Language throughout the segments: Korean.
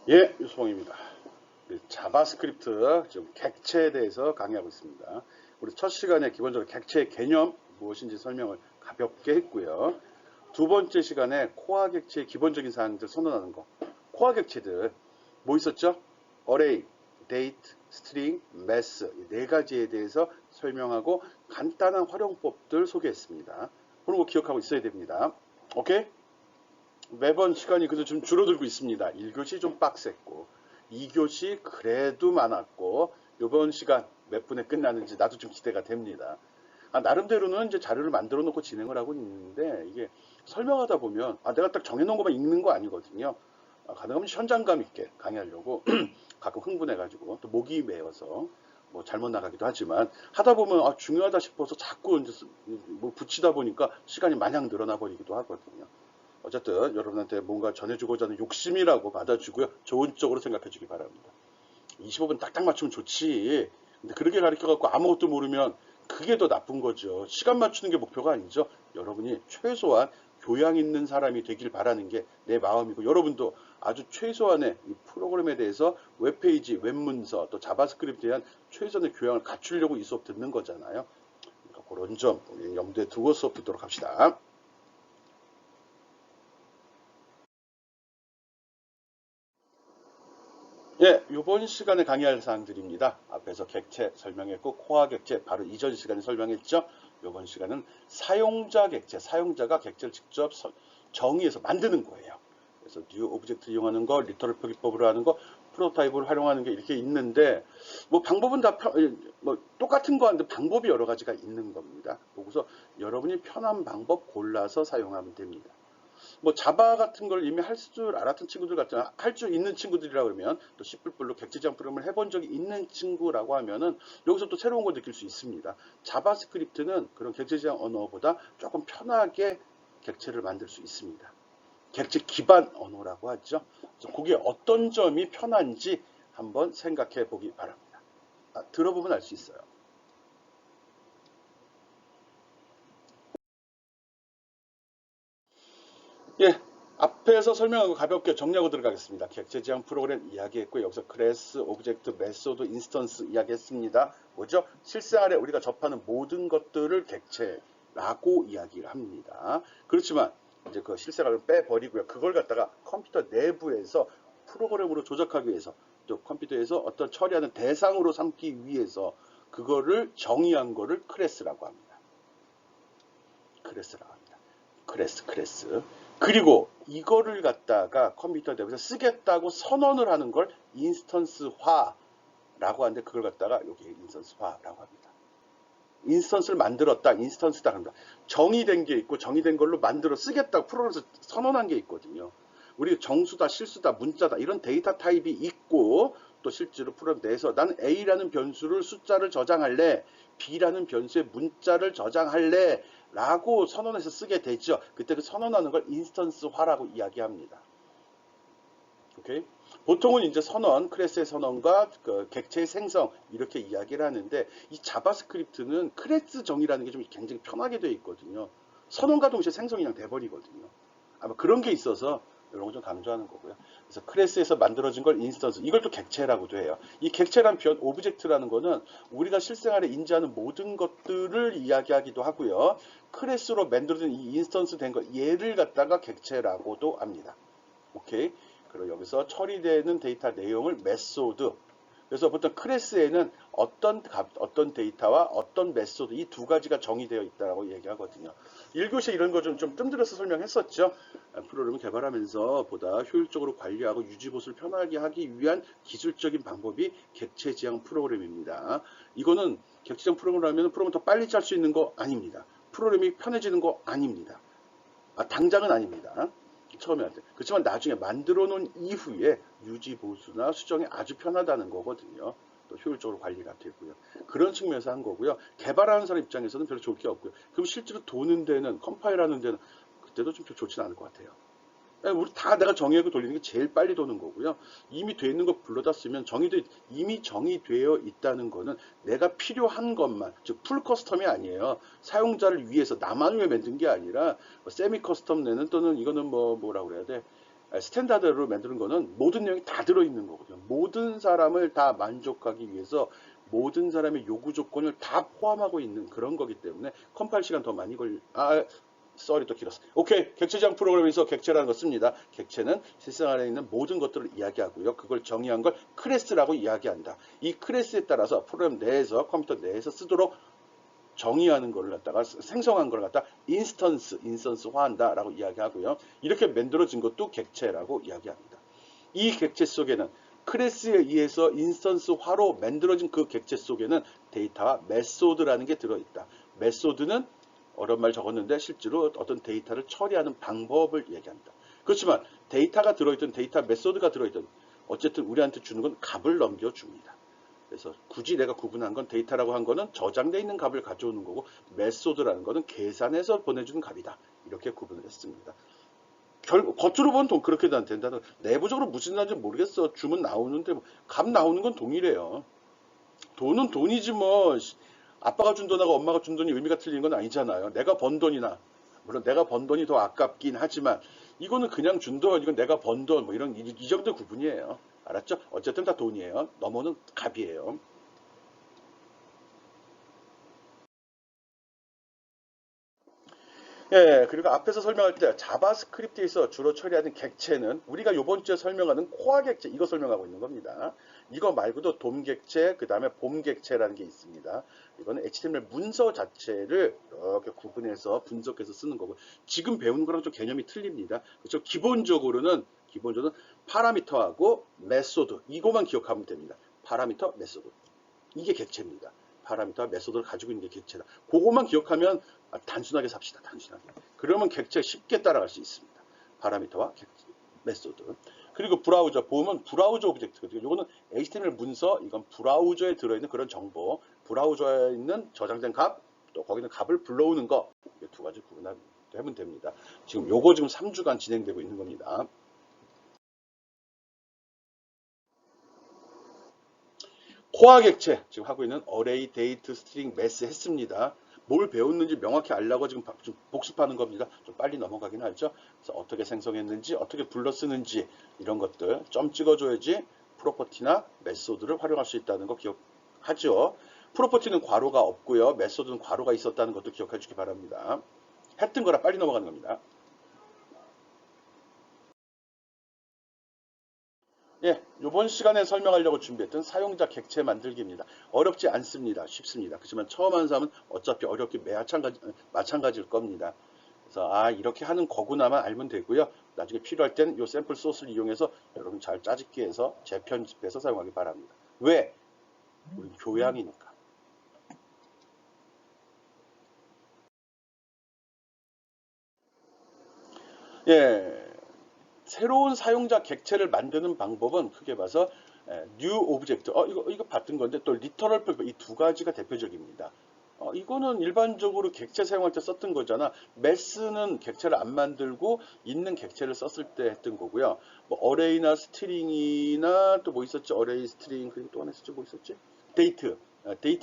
예, 유수봉입니다. 자바스크립트 지금 객체에 대해서 강의하고 있습니다. 우리 첫 시간에 기본적으로 객체의 개념 무엇인지 설명을 가볍게 했고요. 두 번째 시간에 코어 객체의 기본적인 사항들 선언하는 거. 코어 객체들 뭐 있었죠? array, date, string, mass 이 네 가지에 대해서 설명하고 간단한 활용법들 소개했습니다. 그런 거 기억하고 있어야 됩니다. 오케이? 매번 시간이 그래도 좀 줄어들고 있습니다. 1교시 좀 빡셌고 2교시 그래도 많았고 이번 시간 몇 분에 끝나는지 나도 좀 기대가 됩니다. 나름대로는 이제 자료를 만들어 놓고 진행을 하고 있는데 이게 설명하다 보면 내가 딱 정해놓은 것만 읽는 거 아니거든요. 가능하면 현장감 있게 강의하려고 가끔 흥분해가지고 또 목이 메어서 뭐 잘못 나가기도 하지만 하다 보면 중요하다 싶어서 자꾸 이제 뭐 붙이다 보니까 시간이 마냥 늘어나 버리기도 하거든요. 어쨌든 여러분한테 뭔가 전해주고자 하는 욕심이라고 받아주고요. 좋은 쪽으로 생각해 주기 바랍니다. 25분 딱딱 맞추면 좋지. 근데 그렇게 가르쳐갖고 아무것도 모르면 그게 더 나쁜 거죠. 시간 맞추는 게 목표가 아니죠. 여러분이 최소한 교양 있는 사람이 되길 바라는 게 내 마음이고 여러분도 아주 최소한의 이 프로그램에 대해서 웹페이지, 웹문서, 또 자바스크립트에 대한 최선의 교양을 갖추려고 이 수업 듣는 거잖아요. 그러니까 그런 점 우리 염두에 두고 수업 듣도록 합시다. 예, 이번 시간에 강의할 사항들입니다. 앞에서 객체 설명했고 코어 객체 바로 이전 시간에 설명했죠. 이번 시간은 사용자 객체, 사용자가 객체를 직접 정의해서 만드는 거예요. 그래서 뉴 오브젝트 이용하는 거, 리터럴 표기법으로 하는 거, 프로타입을 활용하는 게 이렇게 있는데 뭐 방법은 다 뭐 똑같은 거 하는데 방법이 여러 가지가 있는 겁니다. 그래서 여러분이 편한 방법 골라서 사용하면 됩니다. 뭐 자바 같은 걸 이미 할 줄 알았던 친구들 같은 할 줄 있는 친구들이라 그러면 또 C++ 객체지향 프로그램을 해본 적이 있는 친구라고 하면은 여기서 또 새로운 걸 느낄 수 있습니다. 자바스크립트는 그런 객체지향 언어보다 조금 편하게 객체를 만들 수 있습니다. 객체 기반 언어라고 하죠. 그래서 그게 어떤 점이 편한지 한번 생각해 보기 바랍니다. 들어보면 알 수 있어요. 예, 앞에서 설명하고 가볍게 정리하고 들어가겠습니다. 객체 지향 프로그램 이야기했고 여기서 클래스, 오브젝트, 메소드, 인스턴스 이야기했습니다. 뭐죠? 실생활에 우리가 접하는 모든 것들을 객체라고 이야기를 합니다. 그렇지만 이제 그 실생활을 빼버리고요. 그걸 갖다가 컴퓨터 내부에서 프로그램으로 조작하기 위해서 또 컴퓨터에서 어떤 처리하는 대상으로 삼기 위해서 그거를 정의한 거를 클래스라고 합니다. 클래스라고 합니다. 클래스. 그리고 이거를 갖다가 컴퓨터 내부에서 쓰겠다고 선언을 하는 걸 인스턴스화라고 하는데 그걸 갖다가 여기 인스턴스화라고 합니다. 인스턴스를 만들었다, 인스턴스다 한다. 정의된 게 있고 정의된 걸로 만들어 쓰겠다고 프로그램에서 선언한 게 있거든요. 우리 정수다, 실수다, 문자다 이런 데이터 타입이 있고 또 실제로 프로그램 내에서 나는 A라는 변수를 숫자를 저장할래, B라는 변수에 문자를 저장할래 라고 선언해서 쓰게 되죠. 그때 그 선언하는 걸 인스턴스화라고 이야기합니다. 오케이? 보통은 이제 선언, 클래스의 선언과 그 객체의 생성 이렇게 이야기를 하는데 이 자바스크립트는 클래스 정의라는 게 좀 굉장히 편하게 되어 있거든요. 선언과 동시에 생성이 그냥 돼버리거든요. 아마 그런 게 있어서 이런 거 좀 강조하는 거고요. 그래서 클래스에서 만들어진 걸 인스턴스, 이걸 또 객체라고도 해요. 이 객체란 표현, 오브젝트라는 거는 우리가 실생활에 인지하는 모든 것들을 이야기하기도 하고요. 클래스로 만들어진 이 인스턴스 된 거, 얘를 갖다가 객체라고도 합니다. 오케이. 그리고 여기서 처리되는 데이터 내용을 메소드. 그래서 보통 클래스에는 어떤 데이터와 어떤 메소드 이 두 가지가 정의되어 있다고 얘기하거든요. 1교시에 이런 거 좀 뜸들여서 설명했었죠. 프로그램을 개발하면서 보다 효율적으로 관리하고 유지보수를 편하게 하기 위한 기술적인 방법이 객체 지향 프로그램입니다. 이거는 객체 지향 프로그램이라면 프로그램을 더 빨리 짤 수 있는 거 아닙니다. 프로그램이 편해지는 거 아닙니다. 당장은 아닙니다. 처음에 할 때. 그렇지만 나중에 만들어 놓은 이후에 유지 보수나 수정이 아주 편하다는 거거든요. 또 효율적으로 관리가 되고요. 그런 측면에서 한 거고요. 개발하는 사람 입장에서는 별로 좋을 게 없고요. 그럼 실제로 도는 데는 컴파일하는 데는 그때도 좀 좋지는 않을 것 같아요. 우리 다 내가 정의하고 돌리는 게 제일 빨리 도는 거고요. 이미 돼 있는 거 불러다 쓰면 이미 정의되어 있다는 거는 내가 필요한 것만, 즉 풀 커스텀이 아니에요. 사용자를 위해서 나만 위해 만든 게 아니라 세미 커스텀 내는 또는 이거는 뭐라고 그래야 돼? 스탠다드로 만드는 거는 모든 내용이 다 들어있는 거거든요. 모든 사람을 다 만족하기 위해서 모든 사람의 요구 조건을 다 포함하고 있는 그런 거기 때문에 컴파일 시간 더 많이 썰이 또 길었어. 오케이. 객체지향 프로그램에서 객체라는 거 씁니다. 객체는 실생 안에 있는 모든 것들을 이야기하고요. 그걸 정의한 걸 클래스라고 이야기한다. 이 클래스에 따라서 프로그램 내에서 컴퓨터 내에서 쓰도록 정의하는 걸 갖다가 생성한 걸 갖다 인스턴스화한다라고 이야기하고요. 이렇게 만들어진 것도 객체라고 이야기합니다. 이 객체 속에는 클래스에 의해서 인스턴스화로 만들어진 그 객체 속에는 데이터와 메소드라는 게 들어있다. 메소드는 어려운 말 적었는데 실제로 어떤 데이터를 처리하는 방법을 얘기합니다. 그렇지만 데이터가 들어있던 데이터 메소드가 들어있던 어쨌든 우리한테 주는 건 값을 넘겨줍니다. 그래서 굳이 내가 구분한 건 데이터라고 한 거는 저장되어 있는 값을 가져오는 거고 메소드라는 거는 계산해서 보내주는 값이다. 이렇게 구분을 했습니다. 겉으로 보면 그렇게 된다는 내부적으로 무슨 말인지 모르겠어. 주문 나오는데 값 나오는 건 동일해요. 돈은 돈이지 뭐 아빠가 준 돈하고 엄마가 준 돈이 의미가 틀린 건 아니잖아요. 내가 번 돈이나 물론 내가 번 돈이 더 아깝긴 하지만 이거는 그냥 준 돈, 이건 내가 번 돈, 뭐 이런 이 정도 구분이에요. 알았죠? 어쨌든 다 돈이에요. 넘어는 값이에요. 예, 그리고 앞에서 설명할 때 자바스크립트에서 주로 처리하는 객체는 우리가 이번 주에 설명하는 코어 객체 이거 설명하고 있는 겁니다. 이거 말고도 돔 객체, 그 다음에 봄 객체라는 게 있습니다. 이거는 HTML 문서 자체를 이렇게 구분해서 분석해서 쓰는 거고 지금 배우는 거랑 좀 개념이 틀립니다. 그렇죠? 기본적으로는 파라미터하고 메소드 이거만 기억하면 됩니다. 파라미터, 메소드 이게 객체입니다. 파라미터와 메소드를 가지고 있는 게 객체다. 그것만 기억하면 단순하게 삽시다. 단순하게. 그러면 객체 쉽게 따라갈 수 있습니다. 파라미터와 객체, 메소드. 그리고 브라우저, 보면 브라우저 오브젝트거든요. 이거는 HTML 문서, 이건 브라우저에 들어있는 그런 정보, 브라우저에 있는 저장된 값, 또 거기는 값을 불러오는 거, 이 두 가지 구분하면 됩니다. 지금 요거 지금 3주간 진행되고 있는 겁니다. 코어 객체 지금 하고 있는 어레이, 데이트, 스트링, 매스 했습니다. 뭘 배웠는지 명확히 알려고 지금 복습하는 겁니다. 좀 빨리 넘어가긴 하죠. 그래서 어떻게 생성했는지, 어떻게 불러 쓰는지 이런 것들 점 찍어줘야지 프로퍼티나 메소드를 활용할 수 있다는 거 기억하죠. 프로퍼티는 괄호가 없고요. 메소드는 괄호가 있었다는 것도 기억해 주기 바랍니다. 했던 거라 빨리 넘어가는 겁니다. 예, 이번 시간에 설명하려고 준비했던 사용자 객체 만들기입니다. 어렵지 않습니다. 쉽습니다. 그렇지만 처음 하는 사람은 어차피 어렵기 마찬가지일 겁니다. 그래서 이렇게 하는 거구나만 알면 되고요. 나중에 필요할 땐 이 샘플 소스를 이용해서 여러분 잘 짜집기 해서 재편집해서 사용하기 바랍니다. 왜? 우리 교양이니까. 예, 새로운 사용자 객체를 만드는 방법은 크게 봐서 new object, 이거 봤던 건데 또 literal 표기 이 두 가지가 대표적입니다. 이거는 일반적으로 객체 사용할 때 썼던 거잖아. 매스는 객체를 안 만들고 있는 객체를 썼을 때 했던 거고요. 뭐 어레이나 스트링이나 또 뭐 있었지? 어레이, 스트링 그리고 또 하나 있었지? 뭐 있었지? 데이트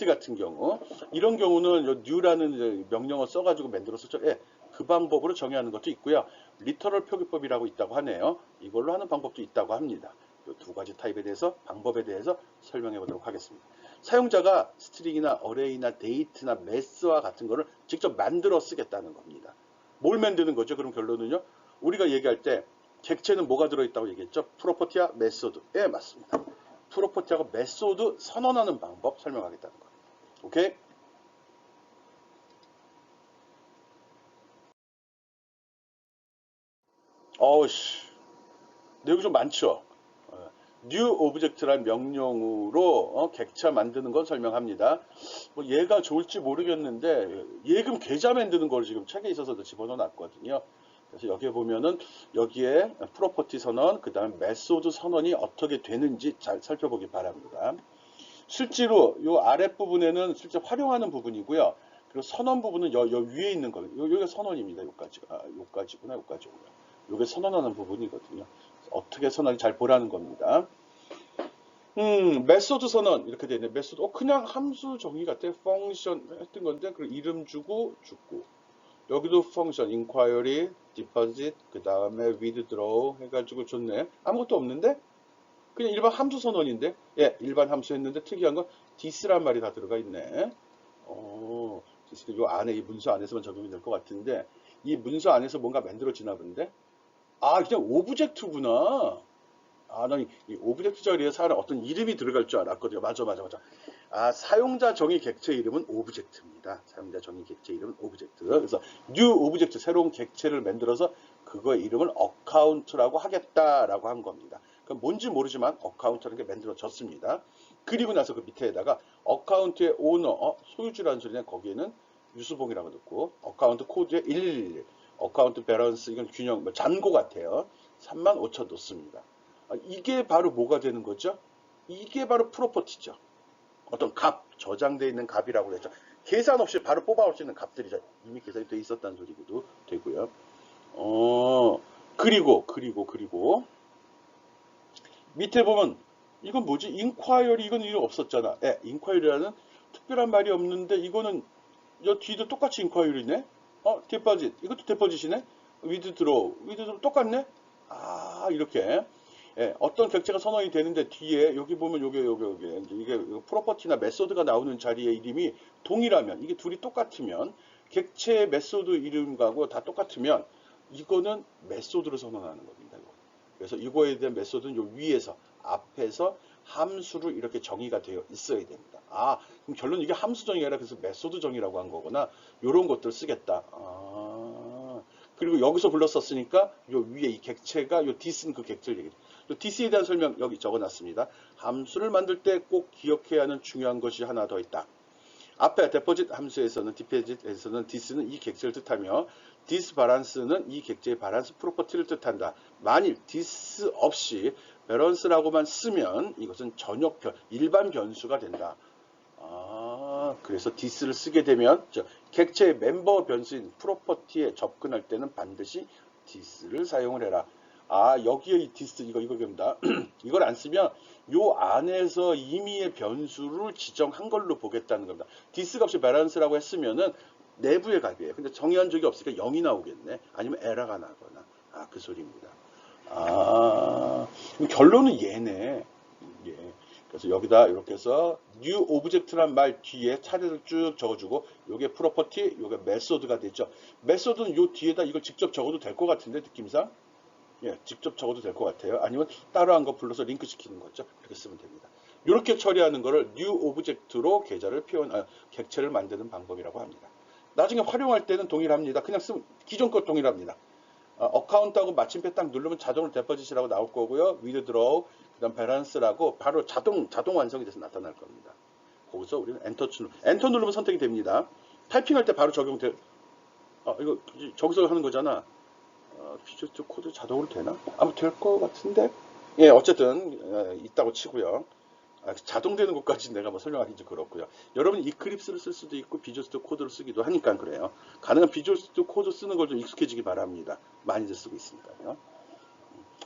같은 경우 이런 경우는 new라는 명령어 써가지고 만들었었죠. 예, 그 방법으로 정의하는 것도 있고요. 리터럴 표기법이라고 있다고 하네요. 이걸로 하는 방법도 있다고 합니다. 이 두 가지 타입에 대해서 방법에 대해서 설명해 보도록 하겠습니다. 사용자가 스트링이나 어레이나 데이트나 매스와 같은 거를 직접 만들어 쓰겠다는 겁니다. 뭘 만드는 거죠? 그럼 결론은요. 우리가 얘기할 때 객체는 뭐가 들어있다고 얘기했죠? 프로퍼티와 메소드. 예, 맞습니다. 프로퍼티하고 메소드 선언하는 방법 설명하겠다는 거예요. 오케이? 어우씨. 내용이 좀 많죠? new object라는 명령으로 객체 만드는 건 설명합니다. 뭐 얘가 좋을지 모르겠는데 예금 계좌 만드는 걸 지금 책에 있어서 집어넣어 놨거든요. 그래서 여기에 보면은 여기에 프로퍼티 선언, 그 다음 메소드 선언이 어떻게 되는지 잘 살펴보기 바랍니다. 실제로 이 아랫부분에는 실제 활용하는 부분이고요. 그리고 선언 부분은 여 위에 있는 거예요. 여기가 선언입니다. 요까지구나. 요게 선언하는 부분이거든요. 어떻게 선언이 잘 보라는 겁니다. 메소드 선언 이렇게 되네. 메소드 그냥 함수 정의 같아. 펑션 했던 건데 그 이름 주고 여기도 펑션 inquiry, deposit, 그 다음에 withdraw 해가지고 줬네. 아무것도 없는데? 그냥 일반 함수 선언인데? 예, 일반 함수 했는데 특이한 건 this란 말이 다 들어가 있네. 요 안에, 이 문서 안에서만 적용이 될 것 같은데, 이 문서 안에서 뭔가 만들어지나 본데? 아, 그냥 오브젝트구나. 아, 난 이 오브젝트 자리에 사람 어떤 이름이 들어갈 줄 알았거든요. 맞아, 맞아, 맞아. 아, 사용자 정의 객체 이름은 오브젝트입니다. 사용자 정의 객체 이름은 오브젝트. 그래서 뉴 오브젝트, 새로운 객체를 만들어서 그거의 이름을 어카운트라고 하겠다라고 한 겁니다. 그럼 뭔지 모르지만 어카운트라는 게 만들어졌습니다. 그리고 나서 그 밑에다가 어카운트의 오너, 소유주라는 소리는 거기에는 유수봉이라고 넣고, 어카운트 코드에 1111, 어카운트 밸런스, 이건 균형, 뭐 잔고 같아요. 35,000 넣습니다. 이게 바로 뭐가 되는 거죠? 이게 바로 프로퍼티죠. 어떤 값, 저장되어 있는 값이라고 했죠. 계산 없이 바로 뽑아올 수 있는 값들이죠. 이미 계산이 돼 있었다는 소리도 되고요. 그리고 밑에 보면 이건 뭐지? 인콰이어리, 이건 이거 없었잖아. 인콰이어리라는 특별한 말이 없는데 이거는 여 뒤도 똑같이 인콰이어리네. 디퍼짓, 이것도 디퍼짓이네. 위드 드로우 똑같네. 아, 이렇게. 예, 어떤 객체가 선언이 되는데 뒤에 여기 보면 요게 이제 이게 프로퍼티나 메소드가 나오는 자리의 이름이 동일하면, 이게 둘이 똑같으면, 객체의 메소드 이름하고 다 똑같으면 이거는 메소드를 선언하는 겁니다. 그래서 이거에 대한 메소드는 요 위에서, 앞에서 함수로 이렇게 정의가 되어 있어야 됩니다. 아, 그럼 결론 이게 함수 정의가 아니라 그래서 메소드 정의라고 한 거구나. 요런 것들 쓰겠다. 그리고 여기서 불렀었으니까 요 위에 이 객체가, 요 this는 그 객체를 얘기해요. 요 this에 대한 설명 여기 적어놨습니다. 함수를 만들 때 꼭 기억해야 하는 중요한 것이 하나 더 있다. 앞에 deposit 함수에서는, deposit에서는 this는 이 객체를 뜻하며, this balance는 이 객체의 바란스 프로퍼티를 뜻한다. 만일 this 없이 balance라고만 쓰면 이것은 전역변, 일반 변수가 된다. 그래서 this를 쓰게 되면 객체의 멤버 변수인 프로퍼티에 접근할 때는 반드시 this를 사용을 해라. 여기에 이 this, 이겁니다. 이걸 안 쓰면 요 안에서 임의의 변수를 지정한 걸로 보겠다는 겁니다. this 값이 balance라고 했으면은 내부의 값이에요. 근데 정의한 적이 없으니까 0이 나오겠네. 아니면 에러가 나거나. 그 소리입니다. 결론은 얘네. 예. 그래서 여기다 이렇게 해서 new object란 말 뒤에 차례를 쭉 적어주고, 요게 property, 요게 method가 되죠. method는 요 뒤에다 이걸 직접 적어도 될 것 같은데, 느낌상. 예, 직접 적어도 될 것 같아요. 아니면 따로 한 거 불러서 링크 시키는 거죠. 이렇게 쓰면 됩니다. 이렇게 처리하는 거를 new object로 객체를 만드는 방법이라고 합니다. 나중에 활용할 때는 동일합니다. 그냥 쓰면 기존 것 동일합니다. 어카운트하고 마침표 딱 누르면 자동으로 데퍼짓이라고 나올 거고요. withdraw, 그 다음 balance라고 바로 자동 완성이 돼서 나타날 겁니다. 거기서 우리는 엔터 누르면 선택이 됩니다. 타이핑할 때 바로 적용돼. 이거 저기서 하는 거잖아. 비주얼 코드 자동으로 되나? 아마 될 것 같은데. 예, 어쨌든 있다고 치고요. 자동되는 것까지 내가 뭐 설명하기 좀 그렇고요. 여러분 이클립스를 쓸 수도 있고 비주얼 스튜디오 코드를 쓰기도 하니까 그래요. 가능한 비주얼 스튜디오 코드 쓰는 걸 좀 익숙해지기 바랍니다. 많이들 쓰고 있으니까요.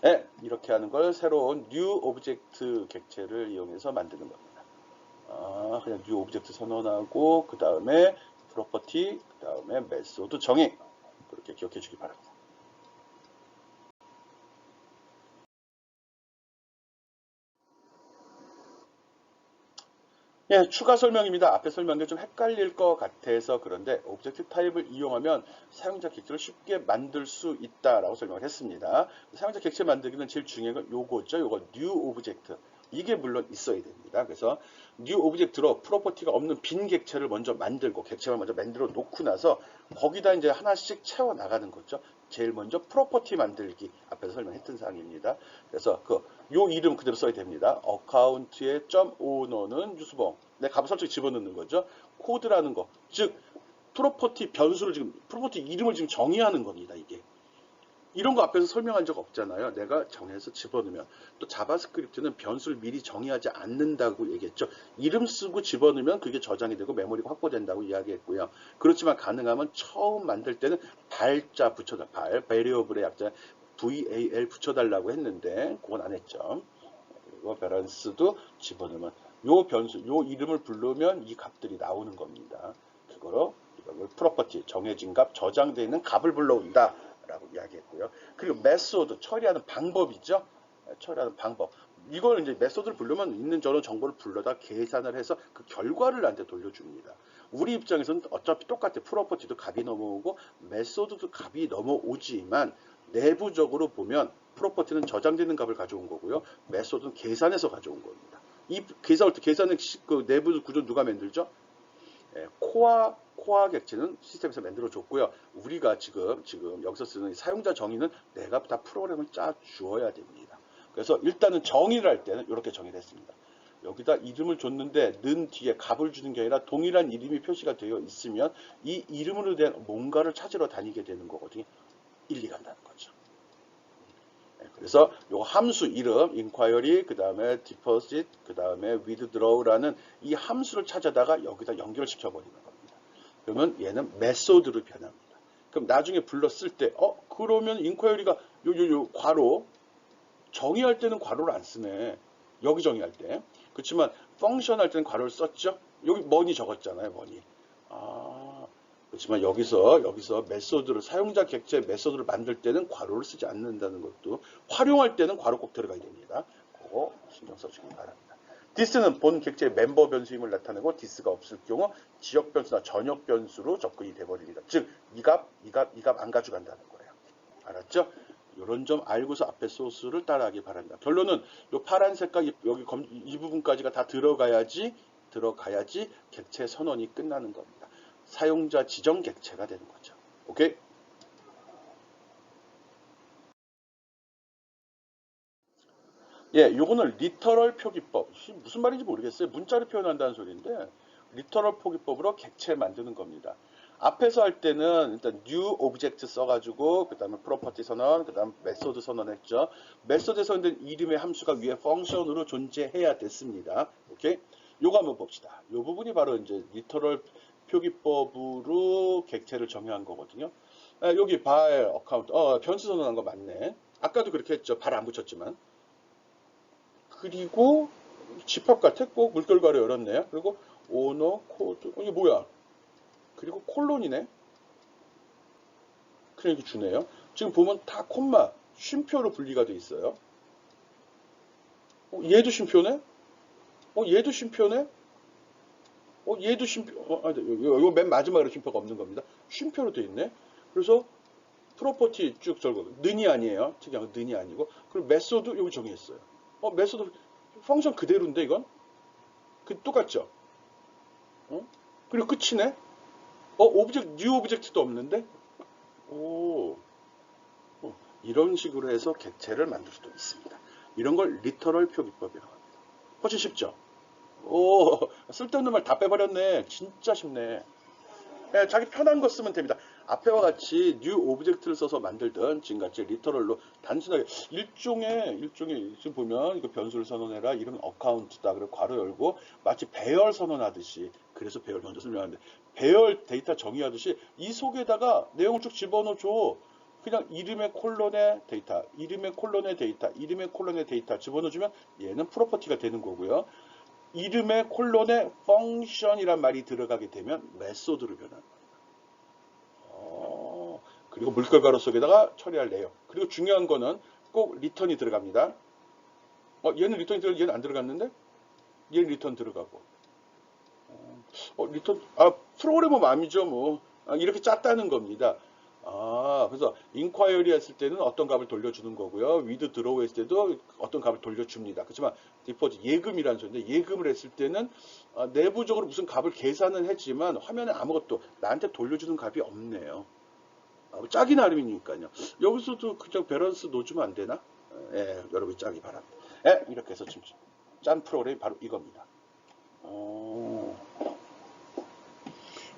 네, 이렇게 하는 걸 새로운 new object 객체를 이용해서 만드는 겁니다. 그냥 new object 선언하고 그 다음에 property, 그 다음에 method 정의, 그렇게 기억해 주기 바랍니다. 예, 추가 설명입니다. 앞에 설명한 게 좀 헷갈릴 것 같아서 그런데, 오브젝트 타입을 이용하면 사용자 객체를 쉽게 만들 수 있다라고 설명을 했습니다. 사용자 객체 만들기는 제일 중요한 건 요거죠. 요거 new object. 이게 물론 있어야 됩니다. 그래서 new object로 프로퍼티가 없는 빈 객체를 먼저 만들고, 객체를 먼저 만들어 놓고 나서 거기다 이제 하나씩 채워 나가는 거죠. 제일 먼저 프로퍼티 만들기, 앞에서 설명했던 사항입니다. 그래서 요 이름 그대로 써야 됩니다. 어카운트의 .오너는 유수봉. 내 값을 설정 집어넣는 거죠. 코드라는 거. 즉, 프로퍼티 변수를 프로퍼티 이름을 지금 정의하는 겁니다, 이게. 이런 거 앞에서 설명한 적 없잖아요. 내가 정해서 집어넣으면. 또 자바스크립트는 변수를 미리 정의하지 않는다고 얘기했죠. 이름 쓰고 집어넣으면 그게 저장이 되고 메모리가 확보된다고 이야기했고요. 그렇지만 가능하면 처음 만들 때는 발자 붙여달라. variable의 약자 VAL 붙여달라고 했는데 그건 안 했죠. 그리고 balance도 집어넣으면 요 변수, 요 이름을 부르면 이 값들이 나오는 겁니다. 그거로 프로퍼티 정해진 값, 저장되어 있는 값을 불러온다 라고 이야기했고요. 그리고 메소드 처리하는 방법이죠. 처리하는 방법. 이걸 이제 메소드를 부르면 있는 저런 정보를 불러다 계산을 해서 그 결과를 나한테 돌려줍니다. 우리 입장에서는 어차피 똑같아. 프로퍼티도 값이 넘어오고 메소드도 값이 넘어오지만 내부적으로 보면 프로퍼티는 저장되는 값을 가져온 거고요. 메소드는 계산해서 가져온 겁니다. 이 계산은 그 내부 구조 누가 만들죠? 코어 객체는 시스템에서 만들어 줬고요. 우리가 지금 여기서 쓰는 사용자 정의는 내가 다 프로그램을 짜 주어야 됩니다. 그래서 일단은 정의를 할 때는 이렇게 정의를 했습니다. 여기다 이름을 줬는데 는 뒤에 값을 주는 게 아니라 동일한 이름이 표시가 되어 있으면 이 이름으로 된 뭔가를 찾으러 다니게 되는 거거든요. 일리 간다는 거죠. 그래서 요 함수 이름 inquiry 그 다음에 deposit 그 다음에 withdraw라는 이 함수를 찾아다가 여기다 연결시켜 버리는 겁니다. 그러면 얘는 메소드로 변합니다. 그럼 나중에 불렀을 때 그러면 inquiry가 요 괄호 정의할 때는 괄호를 안 쓰네. 여기 정의할 때. 그렇지만 펑션 할 때는 괄호를 썼죠. 여기 money 적었잖아요. money. 그렇지만 여기서 메소드를 사용자 객체 메소드를 만들 때는 괄호를 쓰지 않는다는 것도 활용할 때는 괄호 꼭 들어가야 됩니다. 그거 신경 써주기 바랍니다. this는 본 객체의 멤버 변수임을 나타내고 this가 없을 경우 지역 변수나 전역 변수로 접근이 돼버립니다. 즉 이 값 안 가져간다는 거예요. 알았죠? 이런 점 알고서 앞에 소스를 따라하기 바랍니다. 결론은 이 파란 색깔 여기 이 부분까지가 다 들어가야지 객체 선언이 끝나는 겁니다. 사용자 지정 객체가 되는 거죠. 오케이? 예, 요거는 리터럴 표기법. 무슨 말인지 모르겠어요. 문자로 표현한다는 소리인데 리터럴 표기법으로 객체 만드는 겁니다. 앞에서 할 때는 일단 new object 써가지고 그 다음에 property 선언, 그 다음 method 선언했죠. method에 선언된 이름의 함수가 위에 function으로 존재해야 됐습니다. 오케이? 요거 한번 봅시다. 요 부분이 바로 이제 리터럴 표기법으로 객체를 정의한 거거든요. 여기 발 어카운트, 변수 선언한 거 맞네. 아까도 그렇게 했죠. 발 안 붙였지만. 그리고 집합 같아? 꼭 물결괄호 열었네요. 그리고 오너 코드, 이게 뭐야? 그리고 콜론이네. 그냥 이렇게 주네요. 지금 보면 다 콤마, 쉼표로 분리가 돼 있어요. 얘도 쉼표네? 얘도 쉼표네? 얘도 쉼표, 이거 맨 마지막으로 쉼표가 없는 겁니다. 쉼표로 돼 있네. 그래서 프로퍼티 쭉 적고 는이 아니에요. 특이한 건 는이 아니고. 그리고 메소드 여기 정의했어요. 메소드 펑션 그대로인데 이건? 똑같죠? 그리고 끝이네? 뉴 오브젝트도 없는데? 이런 식으로 해서 객체를 만들 수도 있습니다. 이런 걸 리터럴 표기법이라고 합니다. 훨씬 쉽죠? 쓸데없는 말 다 빼버렸네. 진짜 쉽네. 자기 편한 거 쓰면 됩니다. 앞에와 같이 new 오브젝트를 써서 만들든 지금같이 리터럴로 단순하게 일종의 지금 보면 이거 변수를 선언해라 이러면 어카운트다 그리고 괄호 열고 마치 배열 선언하듯이 그래서 배열 먼저 설명하는데 배열 데이터 정의하듯이 이 속에다가 내용을 쭉 집어넣어줘. 그냥 이름의 콜론의 데이터, 이름의 콜론의 데이터, 이름의 콜론의 데이터 집어넣어주면 얘는 프로퍼티가 되는 거고요. 이름의 콜론에 펑션이란 말이 들어가게 되면 메소드로 변하는 겁니다. 그리고 물결괄호 속에다가 처리할 내용. 그리고 중요한 거는 꼭 리턴이 들어갑니다. 얘는 리턴이 들어가, 얘는 안 들어갔는데? 얘는 리턴 들어가고. 리턴, 프로그래머 마음이죠, 뭐. 이렇게 짰다는 겁니다. 그래서 인콰이어리 했을 때는 어떤 값을 돌려주는 거고요. 위드 드로우 했을 때도 어떤 값을 돌려줍니다. 그렇지만 디포지 예금이라는 소리인데 예금을 했을 때는 내부적으로 무슨 값을 계산은 했지만 화면에 아무것도 나한테 돌려주는 값이 없네요. 짜기 나름이니까요. 여기서도 그냥 밸런스 놓으면 안 되나? 여러분이 짜기 바랍니다. 이렇게 해서 지금 짠 프로그램이 바로 이겁니다.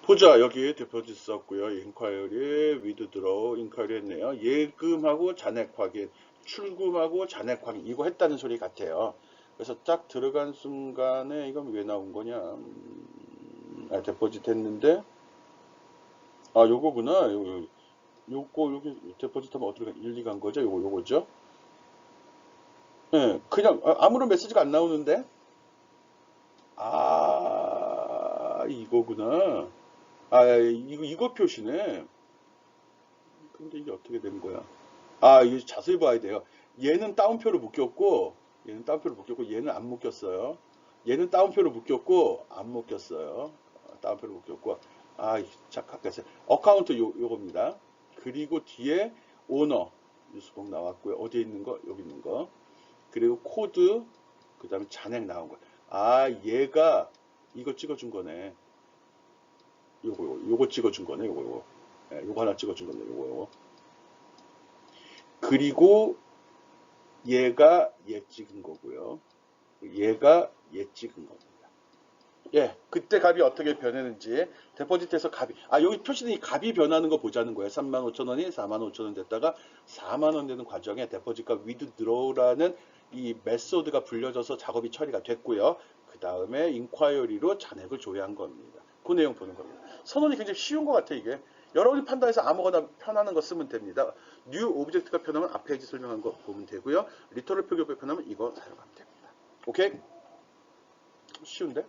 보자. 여기 디포짓 썼고요. 인콰이어리, 위드드로우, 인콰이어리 했네요. 예금하고 잔액 확인, 출금하고 잔액 확인 이거 했다는 소리 같아요. 그래서 딱 들어간 순간에 이건 왜 나온 거냐? 디포짓 했는데 요거구나. 요거 여기 디포짓 하면 어디로 1, 2 간 거죠? 요거죠? 그냥 아무런 메시지가 안 나오는데 이거구나. 이거 표시네. 근데 이게 어떻게 된 거야? 이게 자세히 봐야 돼요. 얘는 따옴표를 묶였고, 얘는 안 묶였어요. 얘는 따옴표를 묶였고, 안 묶였어요. 따옴표를 묶였고, 자, 가까이서. 어카운트 요겁니다. 그리고 뒤에 오너, 유수봉 나왔고요. 어디에 있는 거? 여기 있는 거. 그리고 코드, 그 다음에 잔액 나온 거. 얘가 이거 찍어준 거네. 요거 찍어준 거네. 요거. 요거 하나 찍어준 거네. 요거. 그리고 얘가 얘 찍은 거고요. 얘가 얘 찍은 겁니다. 예, 그때 값이 어떻게 변했는지 데포지트에서 값이 여기 표시된 이 값이 변하는 거 보자는 거예요. 35,000원이 45,000원 됐다가 4만 원 되는 과정에 데포지트가 withdraw라는 이 메소드가 불려져서 작업이 처리가 됐고요. 그 다음에 인콰이어리로 잔액을 조회한 겁니다. 그 내용 보는 겁니다. 선언이 굉장히 쉬운 것 같아 이게. 여러분이 판단해서 아무거나 편하는 거 쓰면 됩니다. new 오브젝트가 편하면 앞 페이지 설명한 거 보면 되고요. 리터럴 표기가 편하면 이거 사용하면 됩니다. 오케이? 쉬운데?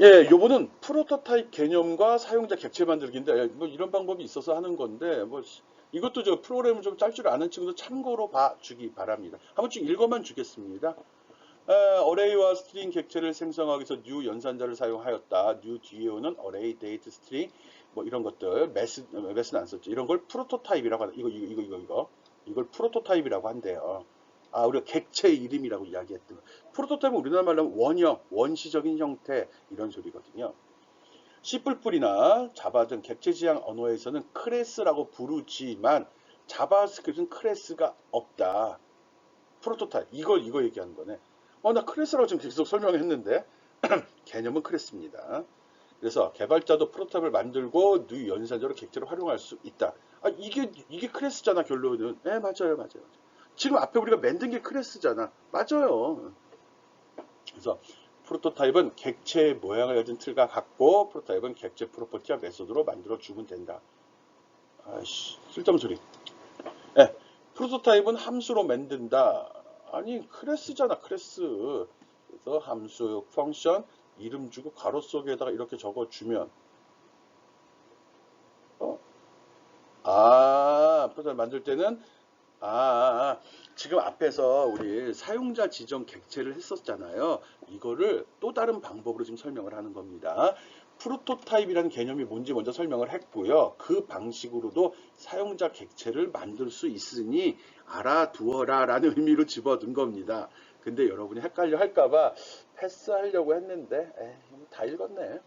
예, 요거는 프로토타입 개념과 사용자 객체 만들기인데 뭐 이런 방법이 있어서 하는 건데 뭐 이것도 저 프로그램을 좀 짤 줄 아는 친구도 참고로 봐주기 바랍니다. 한번 쭉 읽어만 주겠습니다. 어레이와 스트링 객체를 생성하기 위해서 new 연산자를 사용하였다. new 뒤에 오는 어레이, 데이트, 스트링 뭐 이런 것들 매스는 안 썼죠. 이런 걸 프로토타입이라고 하는 이걸 프로토타입이라고 한대요. 우리가 객체 이름이라고 이야기했던 거. 프로토타입은 우리나라 말로 하면 원형, 원시적인 형태 이런 소리거든요. C++이나 자바 등 객체 지향 언어에서는 클래스라고 부르지만 자바스크립트는 클래스가 없다. 프로토타입 이거 얘기하는 거네. 나 클래스라고 지금 계속 설명했는데 개념은 클래스입니다. 그래서 개발자도 프로토타입을 만들고 누 연산자로 객체를 활용할 수 있다. 이게 클래스잖아 결론은. 네, 맞아요. 지금 앞에 우리가 만든 게 클래스잖아. 맞아요. 그래서 프로토타입은 객체의 모양을 가진 틀과 같고 프로토타입은 객체 프로퍼티와 메소드로 만들어 주면 된다. 쓸데없는 소리. 네, 프로토타입은 함수로 만든다. 아니 클래스잖아 클래스. 그래서 함수 펑션 이름 주고 가로 속에다가 이렇게 적어주면 프로토타입 만들 때는 지금 앞에서 우리 사용자 지정 객체를 했었잖아요. 이거를 또 다른 방법으로 지금 설명을 하는 겁니다. 프로토타입이라는 개념이 뭔지 먼저 설명을 했고요. 그 방식으로도 사용자 객체를 만들 수 있으니 알아두어라 라는 의미로 집어든 겁니다. 근데 여러분이 헷갈려 할까봐 패스하려고 했는데 다 읽었네.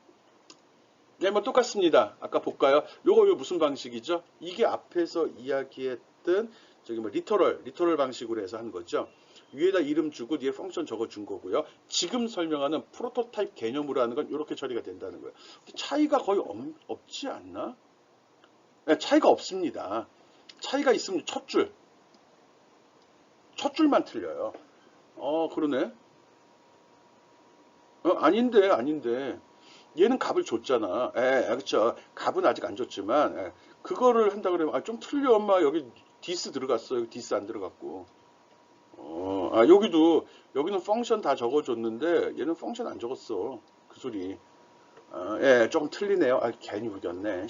네, 뭐 똑같습니다. 아까 볼까요? 요거 무슨 방식이죠? 이게 앞에서 이야기했던 저기 뭐 리터럴 방식으로 해서 한 거죠. 위에다 이름 주고 뒤에 펑션 적어 준 거고요. 지금 설명하는 프로토타입 개념으로 하는 건 이렇게 처리가 된다는 거예요. 차이가 거의 없지 않나? 네, 차이가 없습니다. 차이가 있으면 첫 줄만 틀려요. 그러네. 아닌데. 얘는 값을 줬잖아. 그렇죠. 값은 아직 안 줬지만 그거를 한다 그러면 좀 틀려 엄마. 여기 디스 들어갔어. 여기 디스 안 들어갔고. 여기는 펑션 다 적어줬는데 얘는 펑션 안 적었어. 그 소리. 조금 틀리네요. 괜히 우겼네.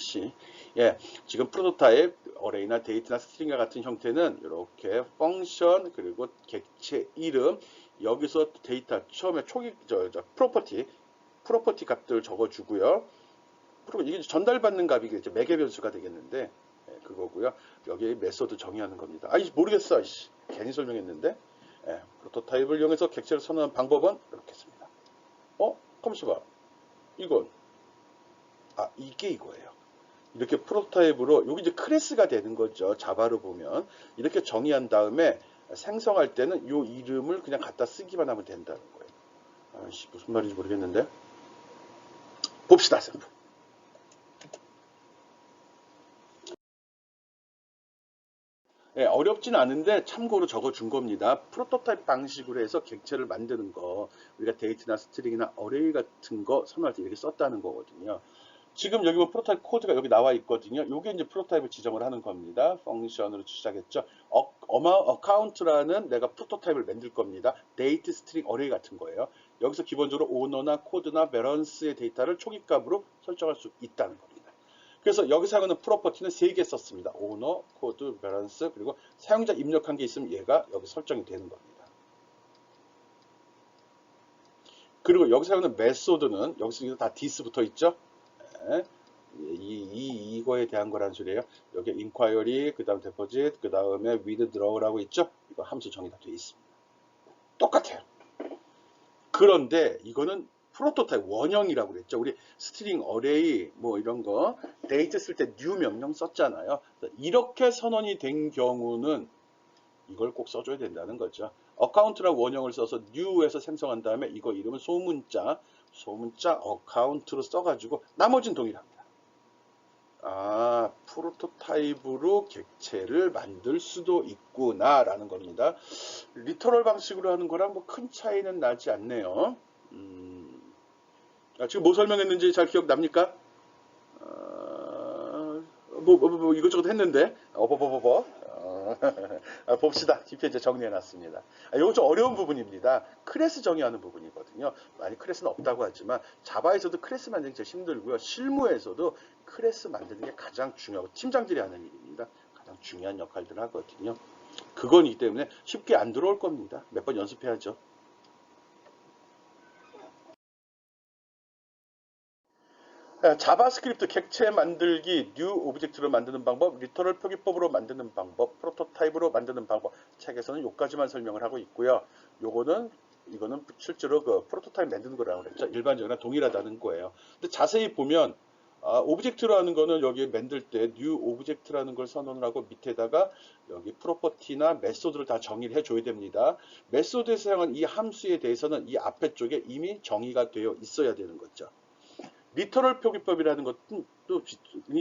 지금 프로토타입 어레이나 데이트나 스트링과 같은 형태는 이렇게 펑션 그리고 객체 이름 여기서 데이터 처음에 프로퍼티 값들 적어주고요. 이게 전달받는 값이겠죠. 매개 변수가 되겠는데 그거고요. 여기 메소드 정의하는 겁니다. 모르겠어. 괜히 설명했는데 프로토타입을 이용해서 객체를 선언하는 방법은 이렇게 했습니다. 가만있어 봐. 이건 이게 이거예요. 이렇게 프로토타입으로 여기 이제 클래스가 되는 거죠. 자바로 보면 이렇게 정의한 다음에 생성할 때는 이 이름을 그냥 갖다 쓰기만 하면 된다는 거예요. 무슨 말인지 모르겠는데 봅시다. 어렵진 않은데 참고로 적어준 겁니다. 프로토타입 방식으로 해서 객체를 만드는 거 우리가 데이트나 스트링이나 어레이 같은 거 선언할 때 이렇게 썼다는 거거든요. 지금 여기 뭐 프로타입 코드가 여기 나와 있거든요. 요게 이제 프로타입을 지정을 하는 겁니다. 펑션으로 시작했죠. 어카운트라는 내가 프로토타입을 만들 겁니다. 데이트 스트링 어레이 같은 거예요. 여기서 기본적으로 오너나 코드나 밸런스의 데이터를 초기값으로 설정할 수 있다는 겁니다. 그래서 여기 사용하는 프로퍼티는 3개 썼습니다. 오너, 코드, 밸런스, 그리고 사용자 입력한 게 있으면 얘가 여기 설정이 되는 겁니다. 그리고 여기 사용하는 메소드는 여기서 다 디스 붙어 있죠. 네. 이거에 대한 거란 소리예요. 여기 inquiry, 그 다음 deposit, 그 다음에 withdraw라고 있죠. 이거 함수 정의가 되어 있습니다. 똑같아요. 그런데 이거는 프로토타입 원형이라고 그랬죠. 우리 스트링 어레이 뭐 이런 거 데이트 쓸 때 new 명령 썼잖아요. 이렇게 선언이 된 경우는 이걸 꼭 써줘야 된다는 거죠. 어카운트라고 원형을 써서 new에서 생성한 다음에 이거 이름은 소문자 어카운트로 써가지고 나머지는 동일합니다. 아, 프로토타입으로 객체를 만들 수도 있구나 라는 겁니다. 리터럴 방식으로 하는 거랑 뭐 큰 차이는 나지 않네요. 지금 뭐 설명했는지 잘 기억납니까? 뭐 이것저것 했는데 봅시다. 뒤에 이제 정리해놨습니다. 이건 좀 어려운 부분입니다. 클래스 정의하는 부분이거든요. 많이 클래스는 없다고 하지만 자바에서도 클래스 만드는 게 제일 힘들고요. 실무에서도 클래스 만드는 게 가장 중요하고 팀장들이 하는 일입니다. 가장 중요한 역할들을 하거든요. 그거이기 때문에 쉽게 안 들어올 겁니다. 몇 번 연습해야죠. 자바스크립트 객체 만들기, 뉴 오브젝트로 만드는 방법, 리터럴 표기법으로 만드는 방법, 프로토타입으로 만드는 방법. 책에서는 요까지만 설명을 하고 있고요. 이거는 실제로 그 프로토타입 만드는 거라고 그랬죠. 일반적으로 동일하다는 거예요. 근데 자세히 보면 오브젝트라는 거는 여기 만들 때 뉴 오브젝트라는 걸 선언을 하고 밑에다가 여기 프로퍼티나 메소드를 다 정의를 해줘야 됩니다. 메소드에 사용한 이 함수에 대해서는 이 앞에 쪽에 이미 정의가 되어 있어야 되는 거죠. 리터럴 표기법이라는 것은 또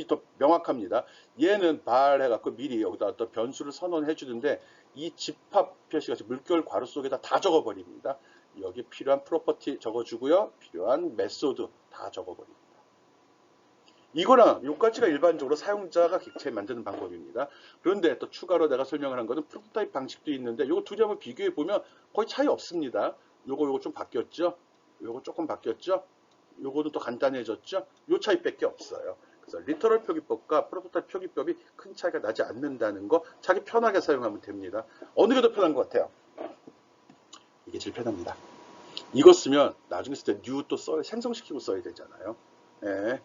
더 명확합니다. 얘는 발해갖고 미리 여기다 어떤 변수를 선언해 주는데 이 집합 표시같이 물결 괄호 속에다 다 적어버립니다. 여기 필요한 프로퍼티 적어주고요. 필요한 메소드 다 적어버립니다. 이거랑 요까지가 일반적으로 사용자가 객체 만드는 방법입니다. 그런데 또 추가로 내가 설명을 한 거는 프로토타입 방식도 있는데 요거 두 개 한번 비교해 보면 거의 차이 없습니다. 요거 좀 바뀌었죠? 요거 조금 바뀌었죠? 요거도 또 간단해졌죠? 요 차이밖에 없어요. 그래서 리터럴 표기법과 프로토타입 표기법이 큰 차이가 나지 않는다는 거 자기 편하게 사용하면 됩니다. 어느 게 더 편한 것 같아요? 이게 제일 편합니다. 이거 쓰면 나중에 쓸 때 new 또 생성시키고 써야 되잖아요. 예.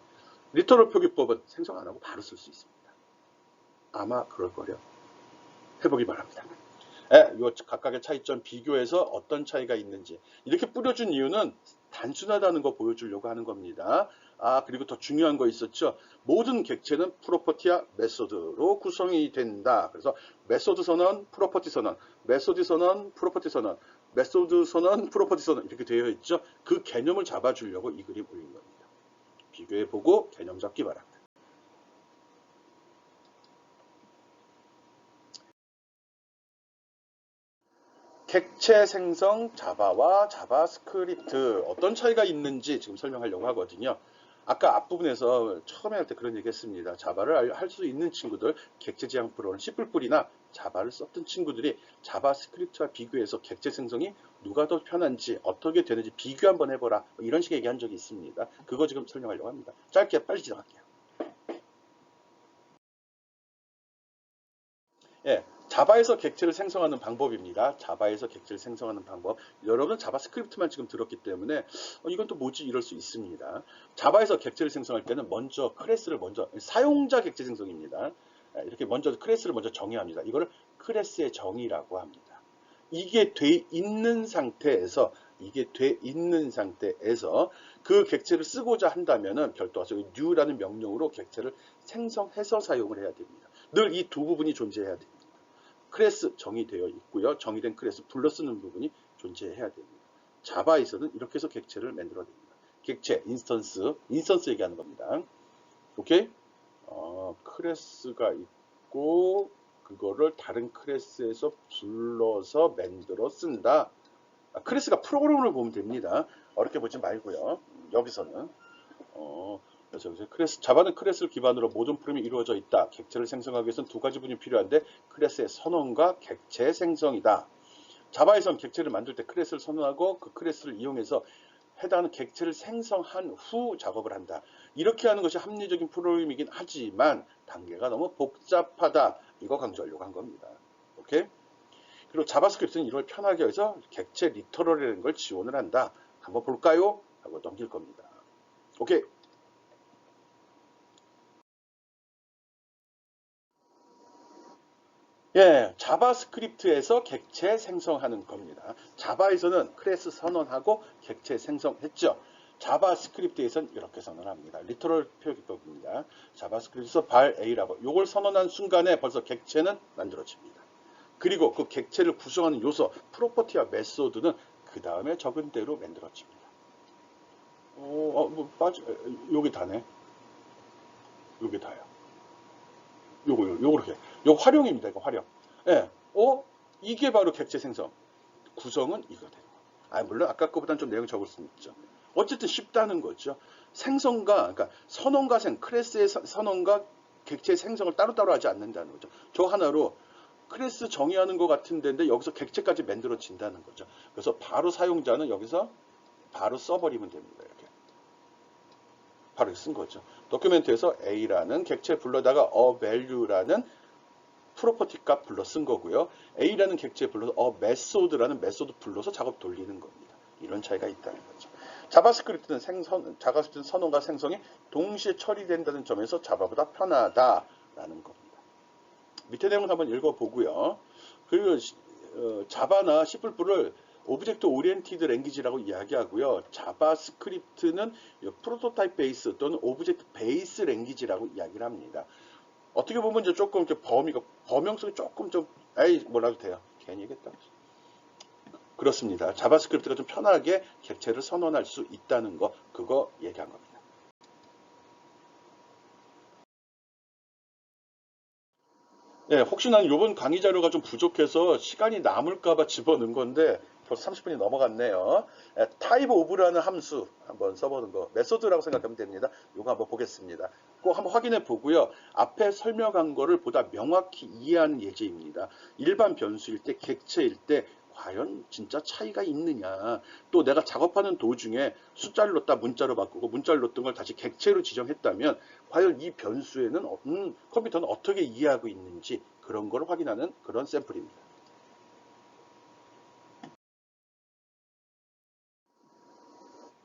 리터럴 표기법은 생성 안 하고 바로 쓸 수 있습니다. 아마 그럴 거려. 해보기 바랍니다. 요 각각의 차이점 비교해서 어떤 차이가 있는지 이렇게 뿌려준 이유는 단순하다는 거 보여주려고 하는 겁니다. 그리고 더 중요한 거 있었죠. 모든 객체는 프로퍼티와 메소드로 구성이 된다. 그래서 메소드 선언, 프로퍼티 선언, 메소드 선언, 프로퍼티 선언, 메소드 선언, 프로퍼티 선언 이렇게 되어 있죠. 그 개념을 잡아주려고 이 그림 올린 겁니다. 비교해보고 개념 잡기 바랍니다. 객체 생성 자바와 자바스크립트 어떤 차이가 있는지 지금 설명하려고 하거든요. 아까 앞부분에서 처음에 할 때 그런 얘기 했습니다. 자바를 할 수 있는 친구들, 객체 지향 프로그램 C++이나 자바를 썼던 친구들이 자바스크립트와 비교해서 객체 생성이 누가 더 편한지 어떻게 되는지 비교 한번 해보라 이런 식의 얘기한 적이 있습니다. 그거 지금 설명하려고 합니다. 짧게 빨리 지나갈게요. 예, 자바에서 객체를 생성하는 방법입니다. 자바에서 객체를 생성하는 방법. 여러분은 자바스크립트만 지금 들었기 때문에 이건 또 뭐지 이럴 수 있습니다. 자바에서 객체를 생성할 때는 먼저 클래스를 사용자 객체 생성입니다. 이렇게 먼저 클래스를 먼저 정의합니다. 이거를 클래스의 정의라고 합니다. 이게 돼 있는 상태에서 그 객체를 쓰고자 한다면은 별도와서 new라는 명령으로 객체를 생성해서 사용을 해야 됩니다. 늘 이 두 부분이 존재해야 됩니다. 클래스 정의되어 있고요. 정의된 클래스 불러쓰는 부분이 존재해야 됩니다. 자바에서는 이렇게 해서 객체를 만들어냅니다. 객체, 인스턴스 얘기하는 겁니다. 오케이? 클래스가 있고 그거를 다른 클래스에서 불러서 만들어 쓴다. 클래스가 프로그램을 보면 됩니다. 어렵게 보지 말고요. 여기서는 그래서 여기서 자바는 클래스를 기반으로 모든 프로그램이 이루어져 있다. 객체를 생성하기 위해서는 두 가지 부분이 필요한데 클래스의 선언과 객체 생성이다. 자바에선 객체를 만들 때 클래스를 선언하고 그 클래스를 이용해서 해당하는 객체를 생성한 후 작업을 한다. 이렇게 하는 것이 합리적인 프로그램이긴 하지만 단계가 너무 복잡하다. 이거 강조하려고 한 겁니다. 오케이? 그리고 자바스크립트는 이걸 편하게 해서 객체 리터럴이라는 걸 지원을 한다. 한번 볼까요? 하고 넘길 겁니다. 오케이. 예, 자바스크립트에서 객체 생성하는 겁니다. 자바에서는 클래스 선언하고 객체 생성했죠. 자바스크립트에서는 이렇게 선언합니다. 리터럴 표기법입니다. 자바스크립트에서 발 A라고 이걸 선언한 순간에 벌써 객체는 만들어집니다. 그리고 그 객체를 구성하는 요소, 프로퍼티와 메소드는 그 다음에 적은 대로 만들어집니다. 여기 다네. 여기 다요. 요렇게. 요 활용입니다. 이거 활용. 예. 이게 바로 객체 생성. 구성은 이거 되는 거. 물론 아까 거보다는 좀 내용 적을 수는 있죠. 어쨌든 쉽다는 거죠. 생성과, 그러니까 선언과 클래스의 선언과 객체 생성을 따로따로 하지 않는다는 거죠. 저 하나로 클래스 정의하는 것 같은 데인데 여기서 객체까지 만들어진다는 거죠. 그래서 바로 사용자는 여기서 바로 써버리면 됩니다. 이렇게. 바로 쓴 거죠. 도큐멘트에서 A라는 객체 불러다가 value라는 프로퍼티 값 불러 쓴 거고요. A라는 객체 불러서 method라는 메소드 불러서 작업 돌리는 겁니다. 이런 차이가 있다는 거죠. 자바스크립트는 선언과 생성이 동시에 처리된다는 점에서 자바보다 편하다라는 겁니다. 밑에 내용을 한번 읽어보고요. 그리고 자바나 C++를 오브젝트 오리엔티드 랭귀지라고 이야기하고요. 자바스크립트는 프로토타입 베이스 또는 오브젝트 베이스 랭귀지라고 이야기를 합니다. 어떻게 보면 이제 조금 이렇게 범용성이 조금 좀 뭐라도 돼요. 괜히 얘기했다. 그렇습니다. 자바스크립트가 좀 편하게 객체를 선언할 수 있다는 거 그거 얘기한 겁니다. 네, 혹시나 이번 강의 자료가 좀 부족해서 시간이 남을까봐 집어넣은 건데 벌써 30분이 넘어갔네요. 타입 오브라는 함수 한번 써보는 거 메소드라고 생각하면 됩니다. 이거 한번 보겠습니다. 꼭 한번 확인해 보고요. 앞에 설명한 거를 보다 명확히 이해하는 예제입니다. 일반 변수일 때, 객체일 때 과연 진짜 차이가 있느냐. 또 내가 작업하는 도중에 숫자를 넣었다 문자로 바꾸고 문자를 넣었던 걸 다시 객체로 지정했다면 과연 이 변수에는 컴퓨터는 어떻게 이해하고 있는지 그런 걸 확인하는 그런 샘플입니다.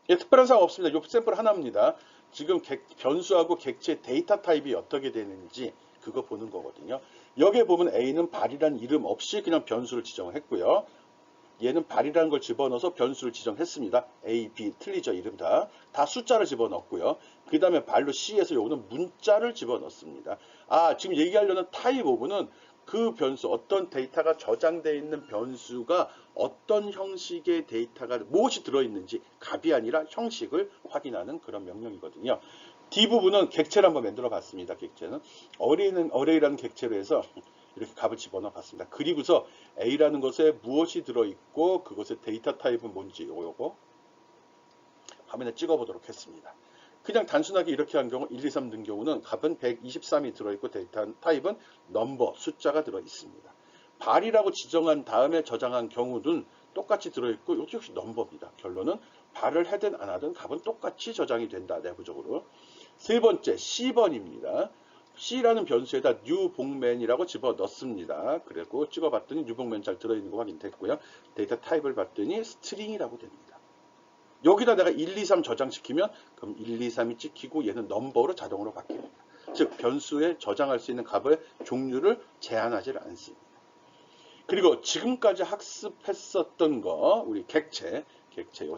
예, 특별한 사항 없습니다. 이 샘플 하나입니다. 지금 변수하고 객체 데이터 타입이 어떻게 되는지 그거 보는 거거든요. 여기에 보면 A는 발이라는 이름 없이 그냥 변수를 지정했고요. 얘는 발이라는 걸 집어넣어서 변수를 지정했습니다. A, B 틀리죠. 이름 다 숫자를 집어넣었고요. 그 다음에 발로 C에서 요거는 문자를 집어넣습니다. 지금 얘기하려는 타입 오브는 그 변수, 어떤 데이터가 저장되어 있는 변수가 어떤 형식의 데이터가 무엇이 들어있는지 값이 아니라 형식을 확인하는 그런 명령이거든요. D 부분은 객체를 한번 만들어 봤습니다. 객체는 어레이라는 객체로 해서 이렇게 값을 집어넣어 봤습니다. 그리고서 A라는 것에 무엇이 들어있고 그것의 데이터 타입은 뭔지 요거 화면에 찍어 보도록 했습니다. 그냥 단순하게 이렇게 한 경우 1, 2, 3 등 경우는 값은 123이 들어있고 데이터 타입은 넘버, 숫자가 들어있습니다. 발이라고 지정한 다음에 저장한 경우는 똑같이 들어있고 이것도 역시 넘버입니다. 결론은 발을 하든 안 하든 값은 똑같이 저장이 된다. 내부적으로. 세 번째 C번입니다. C라는 변수에다 뉴복맨이라고 집어넣습니다. 그리고 찍어봤더니 뉴복맨 잘 들어있는 거 확인됐고요. 데이터 타입을 봤더니 스트링이라고 됩니다. 여기다 내가 1, 2, 3 저장시키면 그럼 1, 2, 3이 찍히고 얘는 넘버로 자동으로 바뀝니다. 즉 변수에 저장할 수 있는 값의 종류를 제한하지 않습니다. 그리고 지금까지 학습했었던 거 우리 객체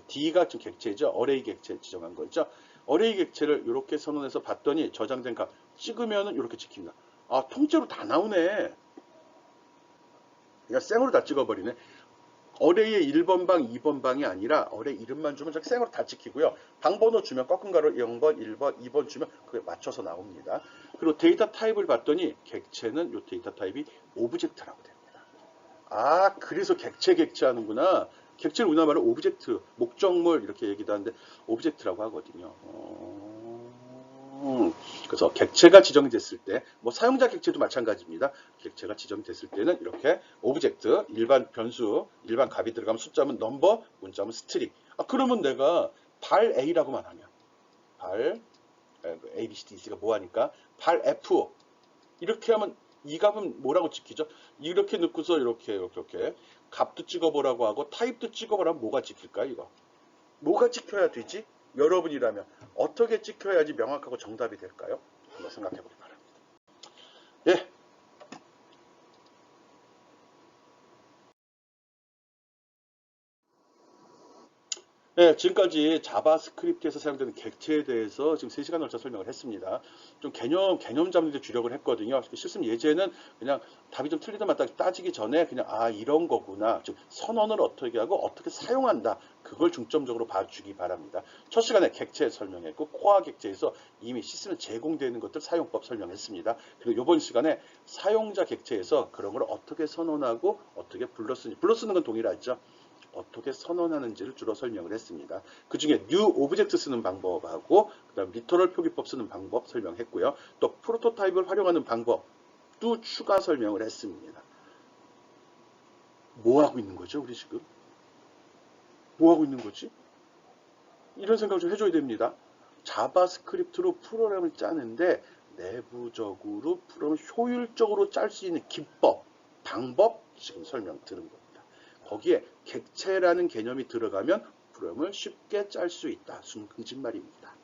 D가 지금 객체죠. 어레이 객체 지정한 거죠. 어레이 객체를 이렇게 선언해서 봤더니 저장된 값 찍으면 이렇게 찍힙니다. 통째로 다 나오네. 그러니까 생으로 다 찍어버리네. 어레이의 1번 방, 2번 방이 아니라 어레이 이름만 주면 생으로 다 찍히고요. 방번호 주면 꺾은 가로 0번, 1번, 2번 주면 그게 맞춰서 나옵니다. 그리고 데이터 타입을 봤더니 객체는 이 데이터 타입이 오브젝트라고 됩니다. 그래서 객체 하는구나. 객체를 우리나라 말로 오브젝트, 목적물 이렇게 얘기도 하는데 오브젝트라고 하거든요. 그래서 객체가 지정이 됐을 때, 뭐 사용자 객체도 마찬가지입니다. 객체가 지정이 됐을 때는 이렇게 오브젝트, 일반 변수, 일반 값이 들어가면 숫자면 넘버, 문자면 스트링. 그러면 내가 발 A라고만 하면, 발 A, B, C, D, E, C가 뭐 하니까 발 F 이렇게 하면 이 값은 뭐라고 찍히죠? 이렇게 넣고서 이렇게 값도 찍어보라고 하고 타입도 찍어보라면 뭐가 찍힐까요? 이거 뭐가 찍혀야 되지? 여러분이라면 어떻게 찍혀야지 명확하고 정답이 될까요? 한번 생각해 보기 바랍니다. 예. 네, 지금까지 자바스크립트에서 사용되는 객체에 대해서 지금 3시간 걸쳐 설명을 했습니다. 좀 개념 잡는 데 주력을 했거든요. 실습 예제는 그냥 답이 좀 틀리든 맞다 따지기 전에 그냥 이런 거구나. 즉 선언을 어떻게 하고 어떻게 사용한다. 그걸 중점적으로 봐주기 바랍니다. 첫 시간에 객체 설명했고 코어 객체에서 이미 시스템에 제공되는 것들 사용법 설명했습니다. 그리고 이번 시간에 사용자 객체에서 그런 걸 어떻게 선언하고 어떻게 불러 쓰는 건 동일하죠. 어떻게 선언하는지를 주로 설명을 했습니다. 그 중에 new object 쓰는 방법하고 그다음 리터럴 표기법 쓰는 방법 설명했고요. 또 프로토타입을 활용하는 방법도 추가 설명을 했습니다. 뭐 하고 있는 거죠, 우리 지금? 뭐 하고 있는 거지? 이런 생각 좀 해줘야 됩니다. 자바스크립트로 프로그램을 짜는데 내부적으로 프로그램을 효율적으로 짤 수 있는 기법, 방법 지금 설명 들은 겁니다. 거기에 객체라는 개념이 들어가면 프로그램을 쉽게 짤 수 있다. 거짓말입니다.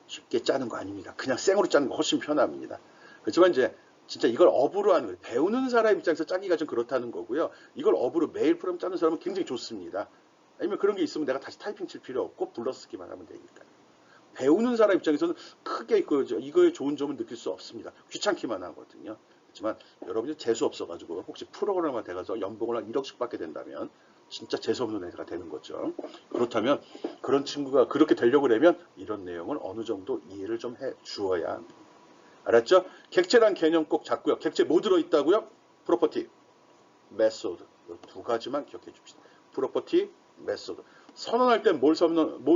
쉽게 짜는 거 아닙니다. 그냥 생으로 짜는 거 훨씬 편합니다. 그렇지만 이제 진짜 이걸 업으로 하는 거예요. 배우는 사람 입장에서 짜기가 좀 그렇다는 거고요. 이걸 업으로 매일 프로그램 짜는 사람은 굉장히 좋습니다. 아니면 그런 게 있으면 내가 다시 타이핑 칠 필요 없고 불러쓰기만 하면 되니까요. 배우는 사람 입장에서는 크게 이거의 좋은 점을 느낄 수 없습니다. 귀찮기만 하거든요. 그렇지만 여러분이 재수 없어가지고 혹시 프로그래머가 돼가서 연봉을 한 1억씩 받게 된다면 진짜 재수 없는 애가 되는 거죠. 그렇다면 그런 친구가 그렇게 되려고 하면 이런 내용을 어느 정도 이해를 좀 해 주어야 합니다. 알았죠? 객체란 개념 꼭 잡고요. 객체 뭐 들어있다고요? 프로퍼티, 메소드. 두 가지만 기억해 줍시다. 프로퍼티, 메소드. 선언할 때 뭘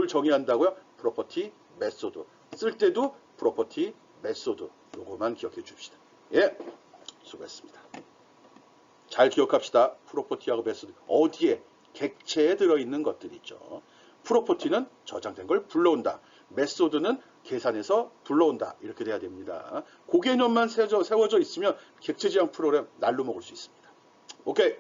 정의한다고요? 프로퍼티, 메소드. 쓸 때도 프로퍼티, 메소드. 요거만 기억해 줍시다. 예, 수고했습니다. 잘 기억합시다. 프로퍼티하고 메소드. 어디에? 객체에 들어있는 것들이죠. 프로퍼티는 저장된 걸 불러온다. 메소드는 계산해서 불러온다. 이렇게 돼야 됩니다. 그 개념만 세워져 있으면 객체 지향 프로그램 날로 먹을 수 있습니다. 오케이.